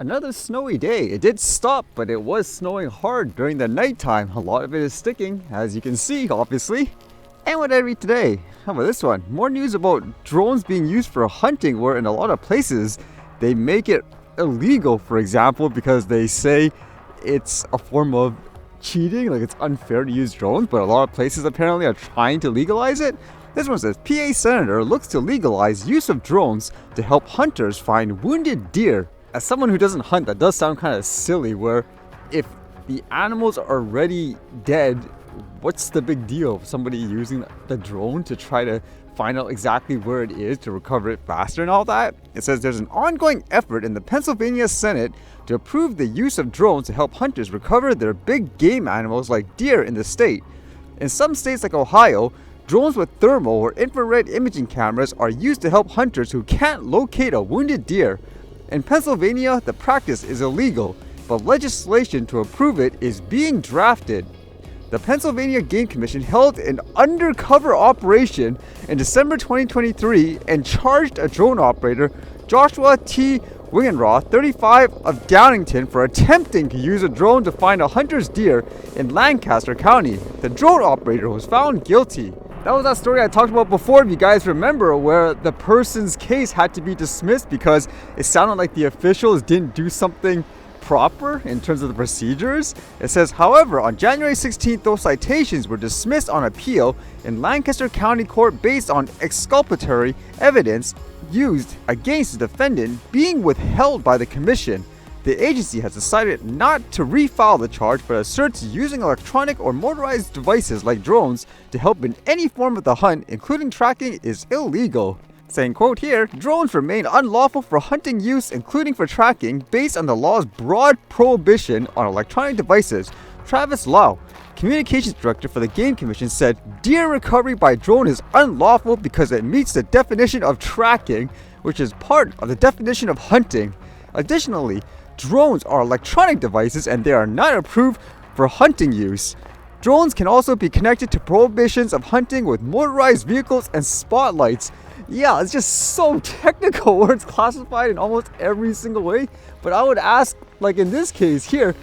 Another snowy day. It did stop, but it was snowing hard during the nighttime. A lot of it is sticking, as you can see, obviously. And what did I read today? How about this one? More news about drones being used for hunting, where in a lot of places they make it illegal, for example, because they say it's a form of cheating, like it's unfair to use drones, but a lot of places apparently are trying to legalize it. This one says, PA Senator looks to legalize use of drones to help hunters find wounded deer. As someone who doesn't hunt, that does sound kind of silly, where if the animals are already dead, what's the big deal of somebody using the drone to try to find out exactly where it is to recover it faster and all that? It says there's an ongoing effort in the Pennsylvania Senate to approve the use of drones to help hunters recover their big game animals like deer in the state. In some states like Ohio, drones with thermal or infrared imaging cameras are used to help hunters who can't locate a wounded deer. In Pennsylvania, the practice is illegal, but legislation to approve it is being drafted. The Pennsylvania Game Commission held an undercover operation in December 2023 and charged a drone operator, Joshua T. Wigenroth, 35, of Downingtown, for attempting to use a drone to find a hunter's deer in Lancaster County. The drone operator was found guilty. That was that story I talked about before, if you guys remember, where the person's case had to be dismissed because it sounded like the officials didn't do something proper in terms of the procedures. It says, however, on January 16th, those citations were dismissed on appeal in Lancaster County Court based on exculpatory evidence used against the defendant being withheld by the commission. The agency has decided not to refile the charge, but asserts using electronic or motorized devices like drones to help in any form of the hunt, including tracking, is illegal. Saying, quote here, drones remain unlawful for hunting use, including for tracking, based on the law's broad prohibition on electronic devices. Travis Lau, communications director for the Game Commission, said deer recovery by drone is unlawful because it meets the definition of tracking, which is part of the definition of hunting. Additionally, drones are electronic devices and they are not approved for hunting use. Drones can also be connected to prohibitions of hunting with motorized vehicles and spotlights. Yeah, it's just so technical where it's classified in almost every single way. But I would ask, like in this case here,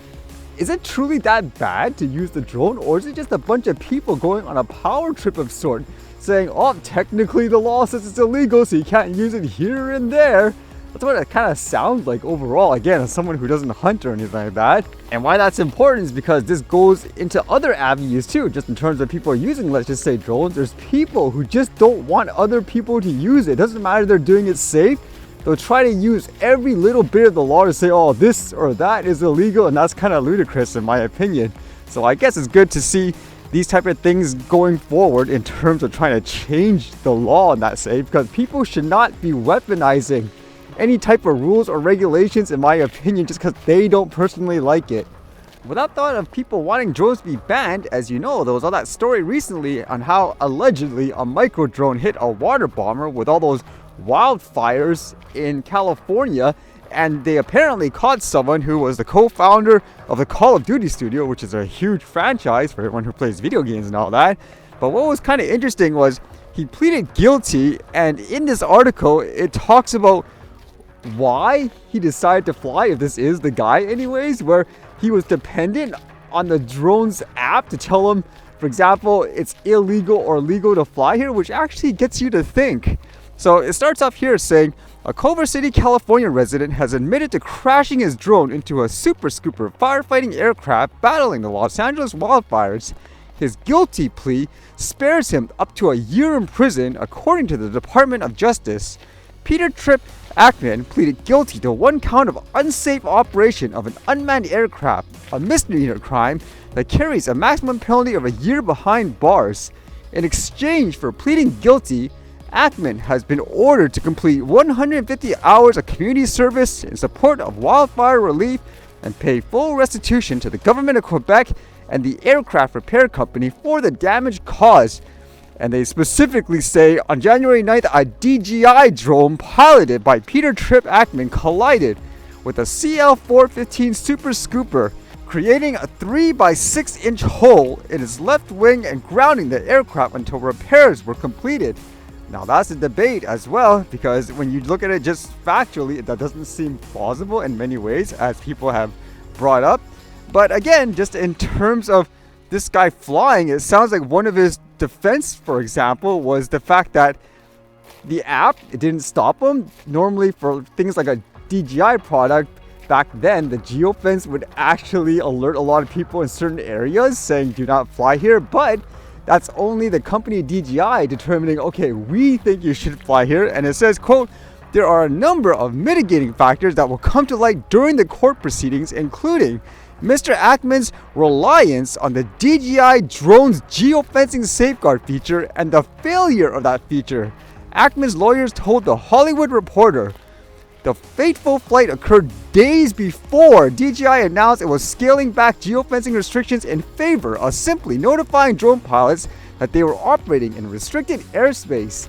is it truly that bad to use the drone, or is it just a bunch of people going on a power trip of sort, saying, oh, technically the law says it's illegal, so you can't use it here and there? That's what it kind of sounds like overall, again, as someone who doesn't hunt or anything like that. And why that's important is because this goes into other avenues too, just in terms of people using, let's just say, drones. There's people who just don't want other people to use it. It doesn't matter if they're doing it safe. They'll try to use every little bit of the law to say, oh, this or that is illegal, and that's kind of ludicrous in my opinion. So I guess it's good to see these type of things going forward in terms of trying to change the law in that say, because people should not be weaponizing any type of rules or regulations, in my opinion, just because they don't personally like it. Without thought of people wanting drones to be banned, as you know, there was all that story recently on how allegedly a micro drone hit a water bomber with all those wildfires in California, and they apparently caught someone who was the co-founder of the Call of Duty studio, which is a huge franchise for everyone who plays video games and all that. But what was kind of interesting was he pleaded guilty, and in this article it talks about why he decided to fly, if this is the guy anyways, where he was dependent on the drone's app to tell him, for example, it's illegal or legal to fly here, which actually gets you to think. So it starts off here saying, a Culver City, California resident has admitted to crashing his drone into a Super Scooper firefighting aircraft battling the Los Angeles wildfires. His guilty plea spares him up to a year in prison, according to the Department of Justice. Peter Tripp Akemann pleaded guilty to one count of unsafe operation of an unmanned aircraft, a misdemeanor crime that carries a maximum penalty of a year behind bars. In exchange for pleading guilty, Akemann has been ordered to complete 150 hours of community service in support of wildfire relief and pay full restitution to the government of Quebec and the aircraft repair company for the damage caused. And they specifically say on January 9th, a DJI drone piloted by Peter Tripp Akemann collided with a CL-415 Super Scooper, creating a 3 by 6 inch hole in its left wing and grounding the aircraft until repairs were completed. Now that's a debate as well, because when you look at it just factually, that doesn't seem plausible in many ways, as people have brought up. But again, just in terms of this guy flying, it sounds like one of his defense, for example, was the fact that the app, it didn't stop him. Normally for things like a DJI product, back then the geofence would actually alert a lot of people in certain areas saying do not fly here, but that's only the company DJI determining, okay, we think you should fly here. And it says, quote, there are a number of mitigating factors that will come to light during the court proceedings, including Mr. Akeman's reliance on the DJI drone's geofencing safeguard feature and the failure of that feature. Akeman's lawyers told The Hollywood Reporter the fateful flight occurred days before DJI announced it was scaling back geofencing restrictions in favor of simply notifying drone pilots that they were operating in restricted airspace.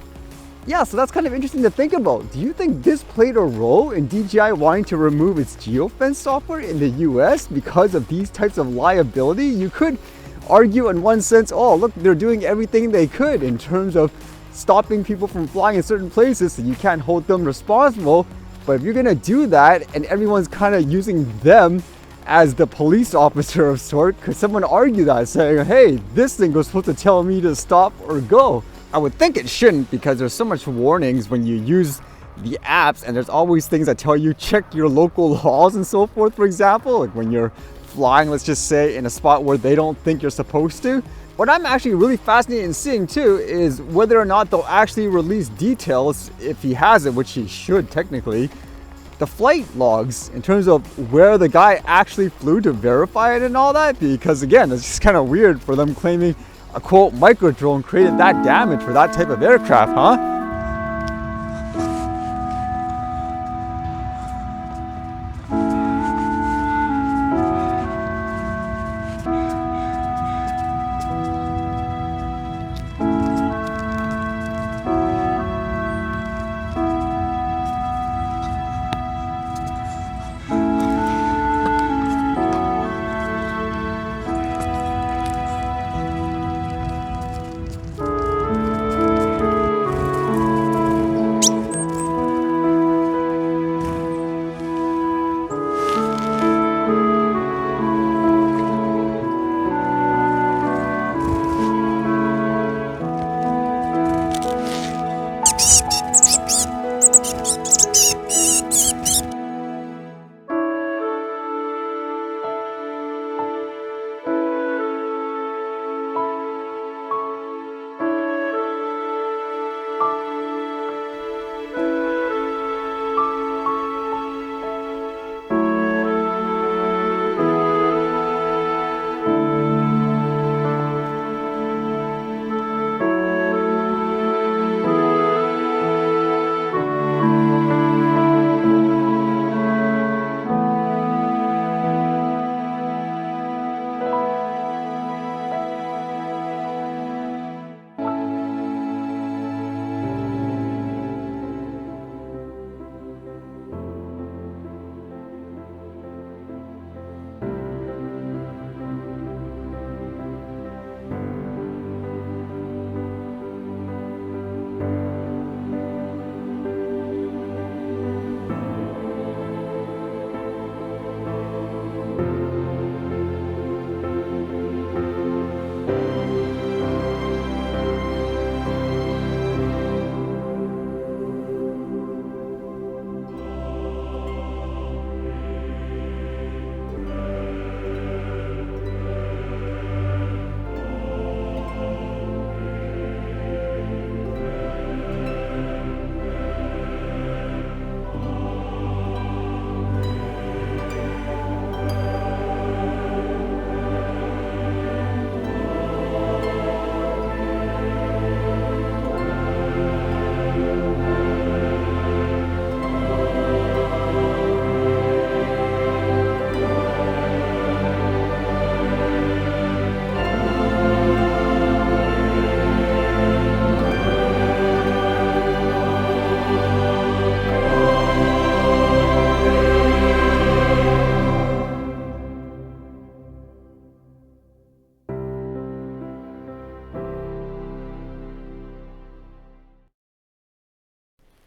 Yeah, so that's kind of interesting to think about. Do you think this played a role in DJI wanting to remove its geofence software in the US because of these types of liability? You could argue in one sense, oh look, they're doing everything they could in terms of stopping people from flying in certain places, so you can't hold them responsible. But if you're gonna do that and everyone's kind of using them as the police officer of sort, could someone argue that, saying, hey, this thing was supposed to tell me to stop or go? I would think it shouldn't, because there's so much warnings when you use the apps, and there's always things that tell you check your local laws and so forth. For example, like when you're flying, let's just say, in a spot where they don't think you're supposed to. What I'm actually really fascinated in seeing too is whether or not they'll actually release details, if he has it, which he should technically, the flight logs in terms of where the guy actually flew to verify it and all that. Because again, it's just kind of weird for them claiming a quote micro drone created that damage for that type of aircraft, huh?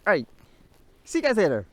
Alright, see you guys later.